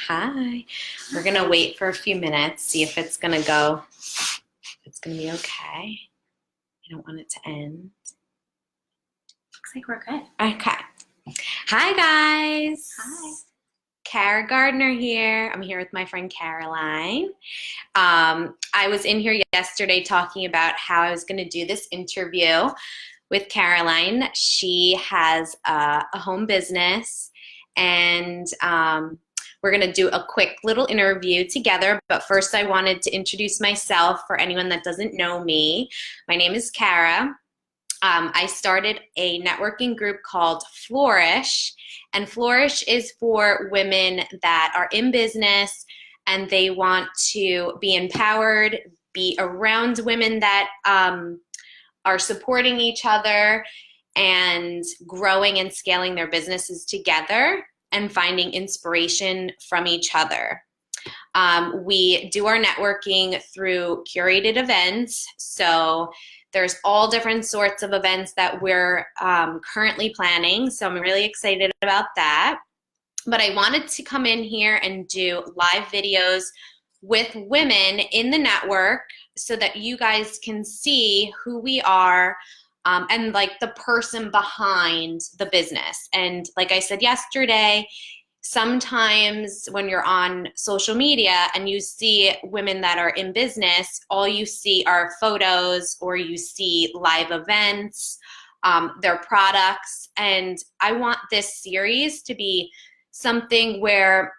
Hi. We're going to wait for a few minutes, see if it's going to go, if it's going to be okay. I don't want it to end. Looks like we're good. Okay. Hi, guys. Hi. Cara Gardner here. I'm here with my friend Caroline. I was in here yesterday talking about how I was going to do this interview with Caroline. She has a home business, and we're going to do a quick little interview together. But first, I wanted to introduce myself for anyone that doesn't know me. My name is Cara. I started a networking group called Flourish, and Flourish is for women that are in business and they want to be empowered, be around women that are supporting each other and growing and scaling their businesses together and finding inspiration from each other. We do our networking through curated events. So there's all different sorts of events that we're currently planning. So I'm really excited about that. But I wanted to come in here and do live videos with women in the network so that you guys can see who we are and like the person behind the business. And like I said yesterday, sometimes when you're on social media and you see women that are in business, all you see are photos or you see live events, their products. And I want this series to be something where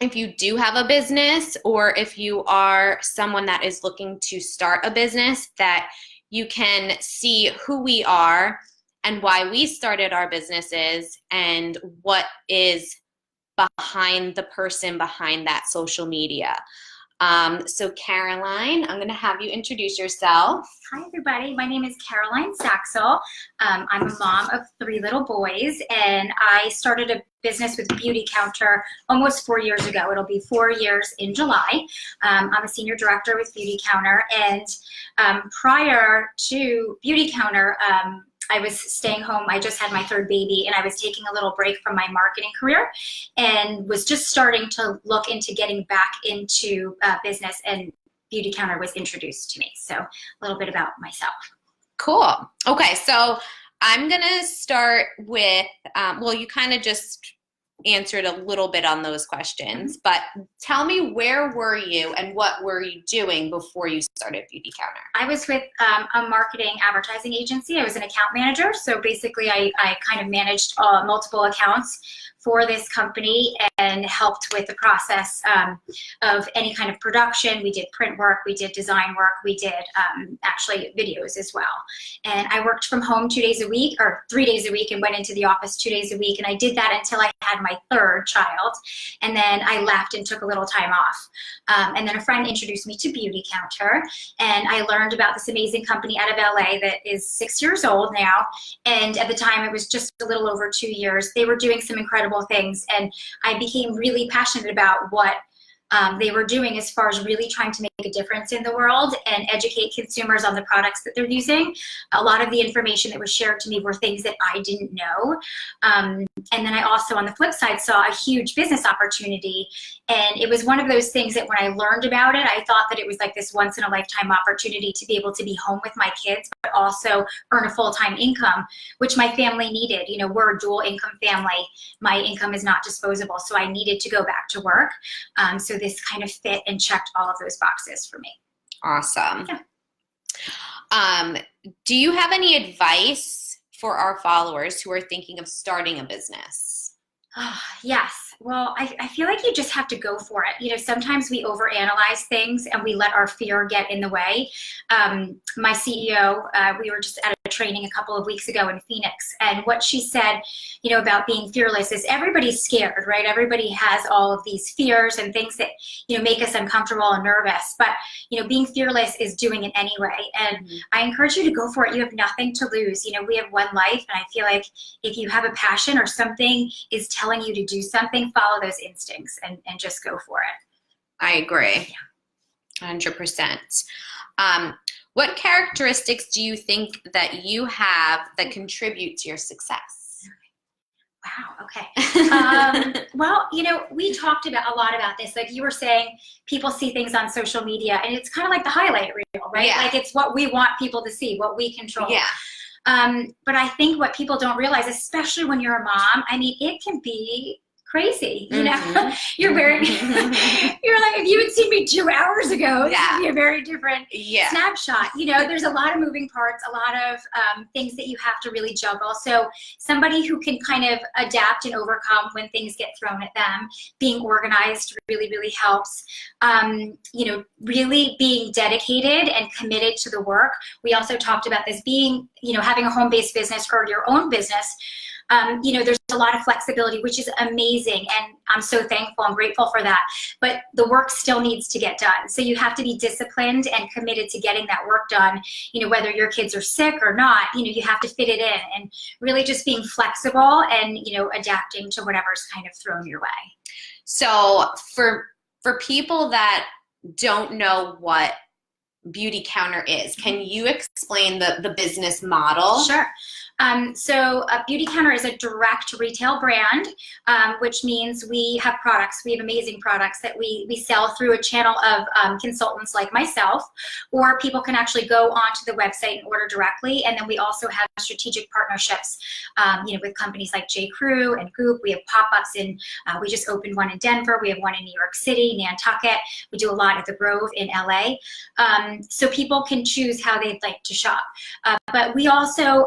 if you do have a business or if you are someone that is looking to start a business, that you can see who we are and why we started our businesses and what is behind the person behind that social media. So Caroline, I'm going to have you introduce yourself. Hi, everybody. My name is Caroline Saxel. I'm a mom of 3 little boys, and I started a business with Beautycounter almost 4 years ago. It'll be 4 years in July. I'm a senior director with Beautycounter, and prior to Beautycounter, I was staying home. I just had my 3rd baby, and I was taking a little break from my marketing career and was just starting to look into getting back into business, and Beautycounter was introduced to me. So a little bit about myself. Cool. Okay, so I'm going to start with, well, you kind of just answered a little bit on those questions, but tell me, where were you and what were you doing before you started Beautycounter? I was with a marketing advertising agency. I was an account manager. So basically I kind of managed multiple accounts for this company and helped with the process of any kind of production. We did print work, we did design work, we did actually videos as well. And I worked from home 2 days a week, or 3 days a week, and went into the office 2 days a week. And I did that until I had my 3rd child. And then I left and took a little time off. And then a friend introduced me to Beautycounter, and I learned about this amazing company out of LA that is 6 years old now. And at the time, it was just a little over 2 years. They were doing some incredible things, and I became really passionate about what they were doing as far as really trying to make a difference in the world and educate consumers on the products that they're using. A lot of the information that was shared to me were things that I didn't know. And then I also, on the flip side, saw a huge business opportunity. And it was one of those things that when I learned about it, I thought that it was like this once in a lifetime opportunity to be able to be home with my kids, but also earn a full-time income, which my family needed. You know, we're a dual income family. My income is not disposable, so I needed to go back to work. So this kind of fit and checked all of those boxes for me. Awesome. Yeah. Do you have any advice for our followers who are thinking of starting a business? Yes. Well, I feel like you just have to go for it. You know, sometimes we overanalyze things and we let our fear get in the way. My CEO, we were just at a training a couple of weeks ago in Phoenix, and what she said, you know, about being fearless is everybody's scared, right? Everybody has all of these fears and things that, you know, make us uncomfortable and nervous, but, you know, being fearless is doing it anyway. And I encourage you to go for it. You have nothing to lose. You know, we have one life, and I feel like if you have a passion or something is telling you to do something, follow those instincts and just go for it. I agree. 100%. What characteristics do you think that you have that contribute to your success? Wow. Okay. Well, we talked about a lot about this. Like you were saying, people see things on social media, and it's kind of like the highlight reel, right? Yeah. Like it's what we want people to see, what we control. Yeah. But I think what people don't realize, especially when you're a mom, I mean, it can be crazy. Mm-hmm. You're very, you're like, if you had seen me 2 hours ago, this Yeah. would be a very different Yeah. snapshot. There's a lot of moving parts, a lot of things that you have to really juggle. So somebody who can kind of adapt and overcome when things get thrown at them, being organized really, really helps. Really being dedicated and committed to the work. We also talked about this being, having a home-based business or your own business. There's a lot of flexibility, which is amazing, and I'm so thankful and grateful for that. But the work still needs to get done. So you have to be disciplined and committed to getting that work done, whether your kids are sick or not, you have to fit it in, and really just being flexible and, adapting to whatever's kind of thrown your way. So for people that don't know what Beautycounter is, can you explain the business model? Sure. So Beautycounter is a direct retail brand, which means we have products. We have amazing products that we sell through a channel of consultants like myself, or people can actually go onto the website and order directly. And then we also have strategic partnerships, with companies like J. Crew and Goop. We have pop-ups we just opened one in Denver. We have one in New York City, Nantucket. We do a lot at the Grove in LA. So people can choose how they'd like to shop. But we also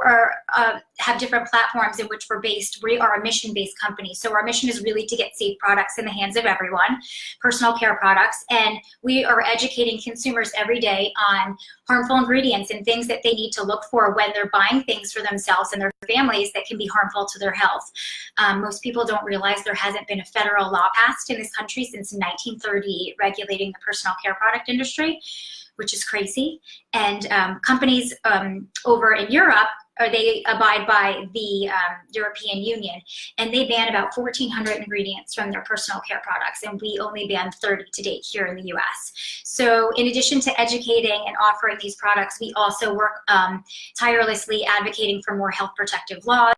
have different platforms in which we're based. We are a mission-based company. So our mission is really to get safe products in the hands of everyone, personal care products. And we are educating consumers every day on harmful ingredients and things that they need to look for when they're buying things for themselves and their families that can be harmful to their health. Most people don't realize there hasn't been a federal law passed in this country since 1938 regulating the personal care product industry, which is crazy. And companies over in Europe, they abide by the European Union, and they ban about 1,400 ingredients from their personal care products, and we only ban 30 to date here in the US. So in addition to educating and offering these products, we also work tirelessly advocating for more health protective laws.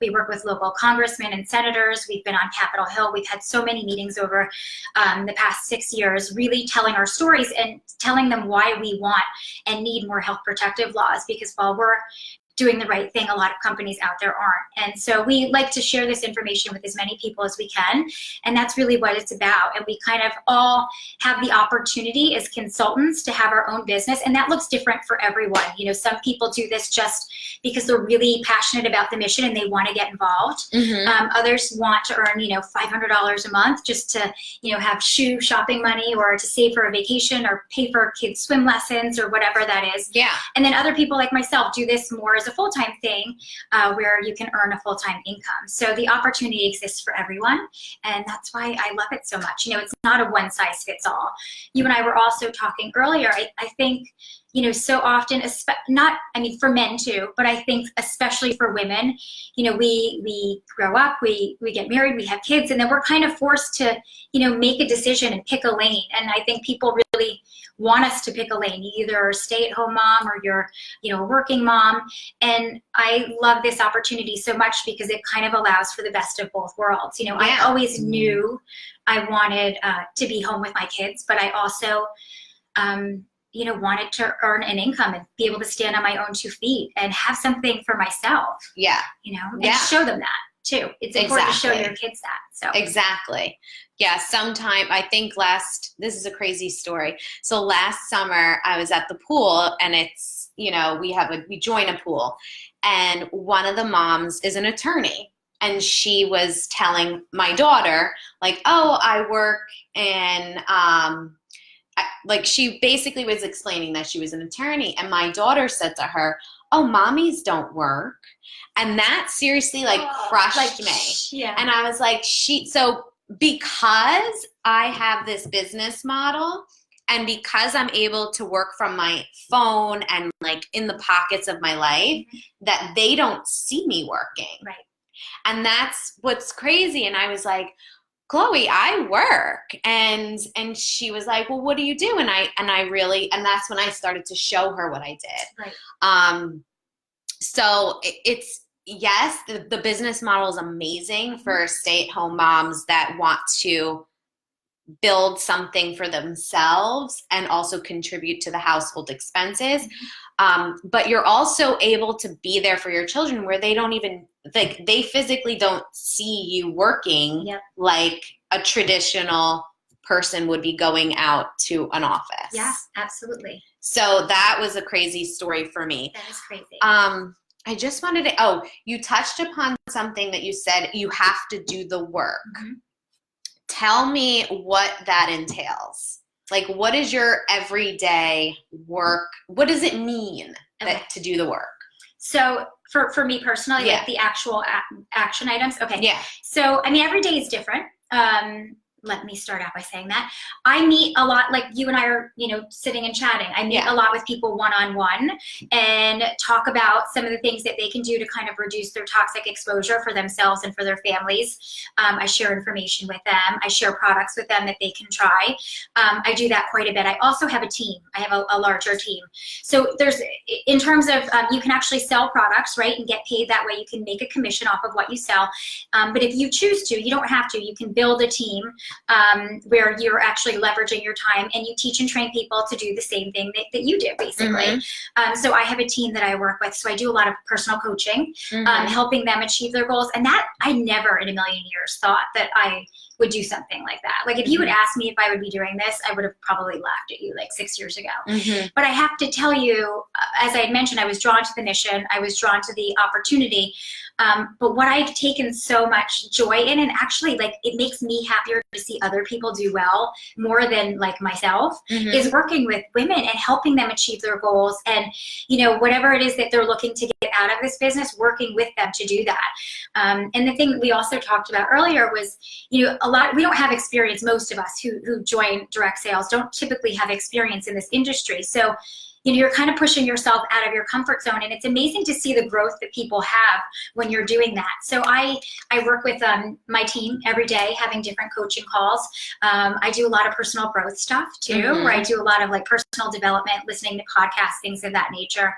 We work with local congressmen and senators. We've been on Capitol Hill. We've had so many meetings over the past 6 years, really telling our stories and telling them why we want and need more health protective laws, because while we're doing the right thing, a lot of companies out there aren't. And so we like to share this information with as many people as we can, and that's really what it's about. And we kind of all have the opportunity as consultants to have our own business, and that looks different for everyone. Some people do this just because they're really passionate about the mission and they want to get involved. Mm-hmm. Others want to earn, $500 a month just to, have shopping money, or to save for a vacation, or pay for kids' swim lessons, or whatever that is. Yeah. And then other people like myself do this more as a full-time thing, where you can earn a full-time income. So the opportunity exists for everyone, and that's why I love it so much. It's not a one-size-fits-all. You and I were also talking earlier. I think, so often, for men too, but I think especially for women, we grow up, we get married, we have kids, and then we're kind of forced to, make a decision and pick a lane. And I think people really want us to pick a lane. You either are a stay-at-home mom or you're, a working mom. And I love this opportunity so much because it kind of allows for the best of both worlds. Yeah. I always knew I wanted to be home with my kids, but I also, wanted to earn an income and be able to stand on my own 2 feet and have something for myself. Yeah. And show them that too. It's important to show your kids that. So exactly. Yeah. I think this is a crazy story. So last summer I was at the pool, and it's, we join a pool, and one of the moms is an attorney. And she was telling my daughter, like, oh, I work, and she basically was explaining that she was an attorney. And my daughter said to her, oh, mommies don't work. And that seriously crushed me. Yeah. And I was like, so because I have this business model, and because I'm able to work from my phone and in the pockets of my life, that they don't see me working. Right. And that's what's crazy. And I was like, Chloe, I work. And she was like, well, what do you do? And that's when I started to show her what I did. Right. So yes, the business model is amazing for stay-at-home moms that want to build something for themselves and also contribute to the household expenses. But you're also able to be there for your children where they don't even, like, they physically don't see you working like a traditional person would be going out to an office. Yeah, absolutely. So that was a crazy story for me. That is crazy. I just wanted to, you touched upon something that you said you have to do the work. Tell me what that entails. Like, what is your everyday work? What does it mean to do the work? So for me personally, like the actual action items. Okay. Yeah. So, I mean, every day is different. Let me start out by saying that I meet a lot, like you and I are, sitting and chatting. I meet a lot with people one-on-one and talk about some of the things that they can do to kind of reduce their toxic exposure for themselves and for their families. I share information with them. I share products with them that they can try. I do that quite a bit. I also have a team. I have a larger team. So there's, in terms of, you can actually sell products, right, and get paid that way. You can make a commission off of what you sell. But if you choose to, you don't have to. You can build a team where you're actually leveraging your time and you teach and train people to do the same thing that you do, basically. So I have a team that I work with. So I do a lot of personal coaching, helping them achieve their goals. And that I never in a million years thought that I would do something like that. Like if you would ask me if I would be doing this, I would have probably laughed at you like 6 years ago. But I have to tell you, as I had mentioned, I was drawn to the mission. I was drawn to the opportunity. But what I've taken so much joy in, and actually like it makes me happier to see other people do well more than like myself, is working with women and helping them achieve their goals. And, whatever it is that they're looking to get out of this business, working with them to do that. And the thing we also talked about earlier was, we don't have experience. Most of us who join direct sales don't typically have experience in this industry. So, you're kind of pushing yourself out of your comfort zone, and it's amazing to see the growth that people have when you're doing that. So I work with my team every day, having different coaching calls. I do a lot of personal growth stuff too, where I do a lot of like personal development, listening to podcasts, things of that nature.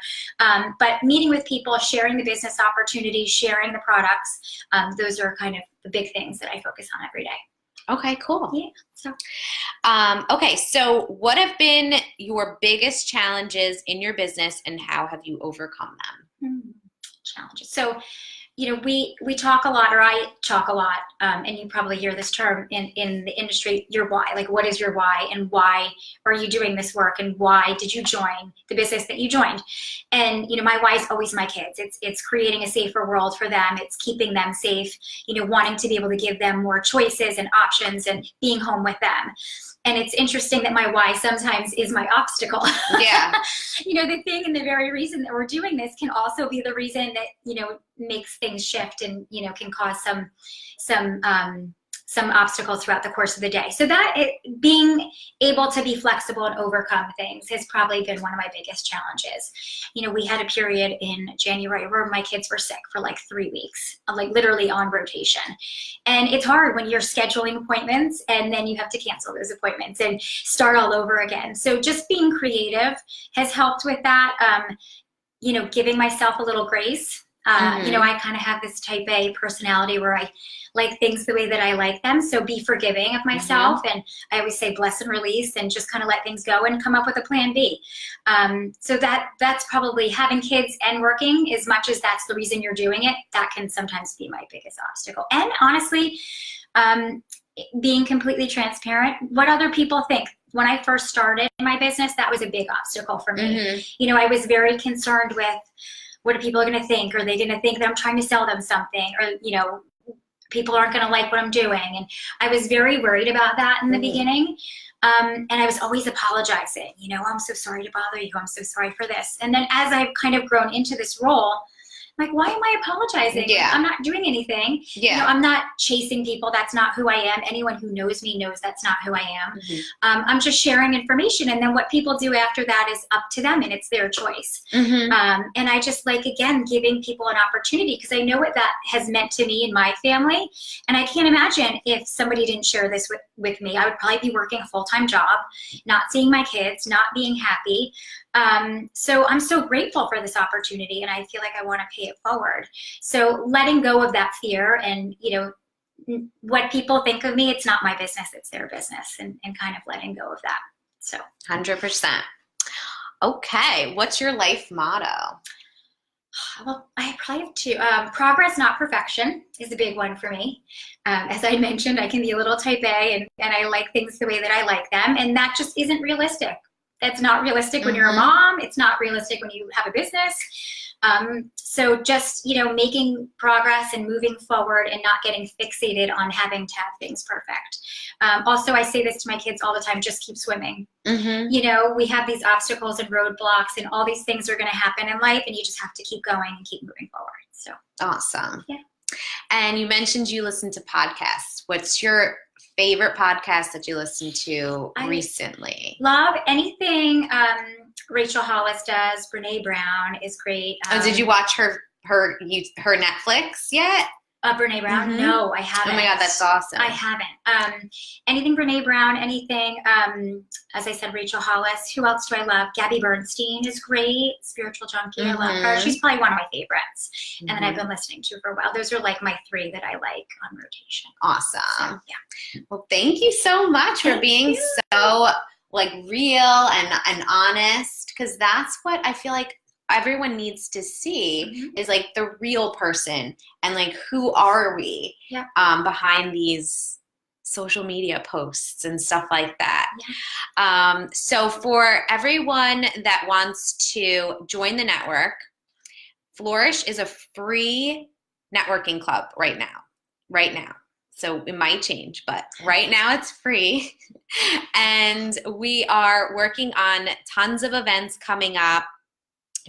But meeting with people, sharing the business opportunities, sharing the products, those are kind of the big things that I focus on every day. Okay, cool. Yeah. So, okay, so what have been your biggest challenges in your business and how have you overcome them? Challenges. So, we talk a lot, or I talk a lot, and you probably hear this term in the industry, your why. Like, what is your why, and why are you doing this work, and why did you join the business that you joined? And, my why is always my kids. It's creating a safer world for them. It's keeping them safe, wanting to be able to give them more choices and options and being home with them. And it's interesting that my why sometimes is my obstacle. Yeah. The thing and the very reason that we're doing this can also be the reason that, makes things shift and, can cause some obstacles throughout the course of the day. So being able to be flexible and overcome things has probably been one of my biggest challenges. We had a period in January where my kids were sick for like 3 weeks, like literally on rotation. And it's hard when you're scheduling appointments and then you have to cancel those appointments and start all over again. So just being creative has helped with that. Giving myself a little grace. I kind of have this type A personality where I like things the way that I like them. So be forgiving of myself. And I always say bless and release and just kind of let things go and come up with a plan B. So that's probably having kids and working, as much as that's the reason you're doing it, that can sometimes be my biggest obstacle. And honestly, being completely transparent, what other people think. When I first started my business, that was a big obstacle for me. I was very concerned with, what are people going to think? Are they going to think that I'm trying to sell them something? Or, people aren't going to like what I'm doing. And I was very worried about that in the beginning. And I was always apologizing. I'm so sorry to bother you. I'm so sorry for this. And then as I've kind of grown into this role, like, why am I apologizing? Yeah. I'm not doing anything. Yeah. I'm not chasing people. That's not who I am. Anyone who knows me knows that's not who I am. I'm just sharing information. And then what people do after that is up to them, and it's their choice. And I just like, again, giving people an opportunity, because I know what that has meant to me and my family. And I can't imagine if somebody didn't share this with me. I would probably be working a full-time job, not seeing my kids, not being happy. So I'm so grateful for this opportunity, and I feel like I want to pay pay it forword. So letting go of that fear and, what people think of me, it's not my business, it's their business, and kind of letting go of that. So 100%. Okay. What's your life motto? well, I probably have two. Progress, not perfection, is a big one for me. As I mentioned, I can be a little type A, and I like things the way that I like them, and that just isn't realistic. That's not realistic when you're a mom. It's not realistic when you have a business. So just, making progress and moving forward and not getting fixated on having to have things perfect. Also, I say this to my kids all the time, just keep swimming. We have these obstacles and roadblocks, and all these things are going to happen in life, and you just have to keep going and keep moving forward. So awesome. Yeah. And you mentioned you listen to podcasts. What's your favorite podcast that you listened to recently? Love anything Rachel Hollis does. Brene Brown is great. Did you watch her Netflix yet? Brene Brown? No, I haven't. Oh my God, that's awesome. I haven't. Anything Brene Brown, anything, as I said, Rachel Hollis. Who else do I love? Gabby Bernstein is great. Spiritual junkie. I love her. She's probably one of my favorites. And then I've been listening to for a while. Those are like my three that I like on rotation. Awesome. So, yeah. Well, thank you so much for being so real and honest, because that's what I feel like everyone needs to see is the real person and who are we behind these social media posts and stuff like that. So for everyone that wants to join the network, Flourish is a free networking club right now. So it might change, but right now it's free. And we are working on tons of events coming up.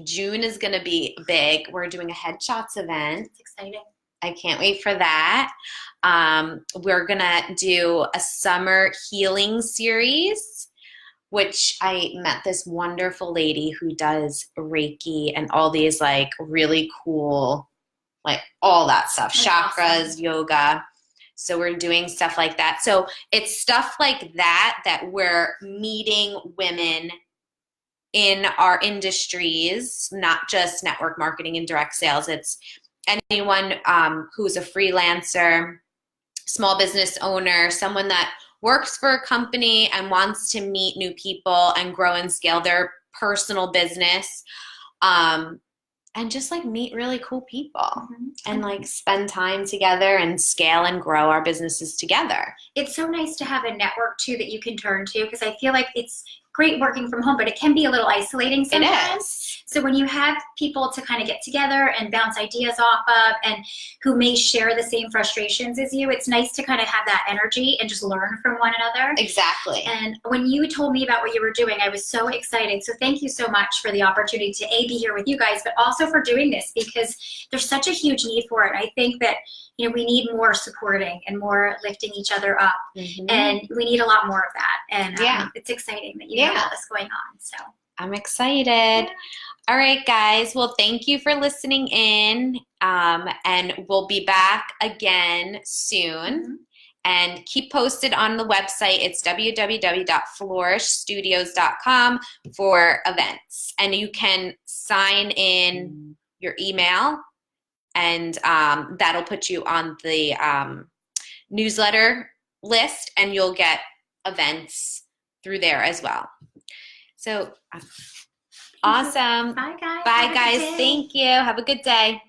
June is going to be big. We're doing a headshots event. It's exciting. I can't wait for that. We're going to do a summer healing series, which I met this wonderful lady who does Reiki and all these really cool, all that stuff, That's chakras, awesome. yoga. So we're doing stuff like that. So it's stuff like that we're meeting women in our industries, not just network marketing and direct sales. It's anyone who's a freelancer, small business owner, someone that works for a company and wants to meet new people and grow and scale their personal business. And just meet really cool people and spend time together and scale and grow our businesses together. It's so nice to have a network too that you can turn to, because I feel like it's great working from home, but it can be a little isolating sometimes. It is. So when you have people to kind of get together and bounce ideas off of and who may share the same frustrations as you, it's nice to kind of have that energy and just learn from one another. Exactly. And when you told me about what you were doing, I was so excited. So thank you so much for the opportunity to be here with you guys, but also for doing this, because there's such a huge need for it. I think that we need more supporting and more lifting each other up, and we need a lot more of that. And it's exciting that you have all this going on. So I'm excited. All right, guys. Well, thank you for listening in, and we'll be back again soon. And keep posted on the website. It's www.flourishstudios.com for events, and you can sign in your email, and that'll put you on the newsletter list, and you'll get events through there as well. So awesome. Bye, guys. Bye, guys. Thank you. Have a good day.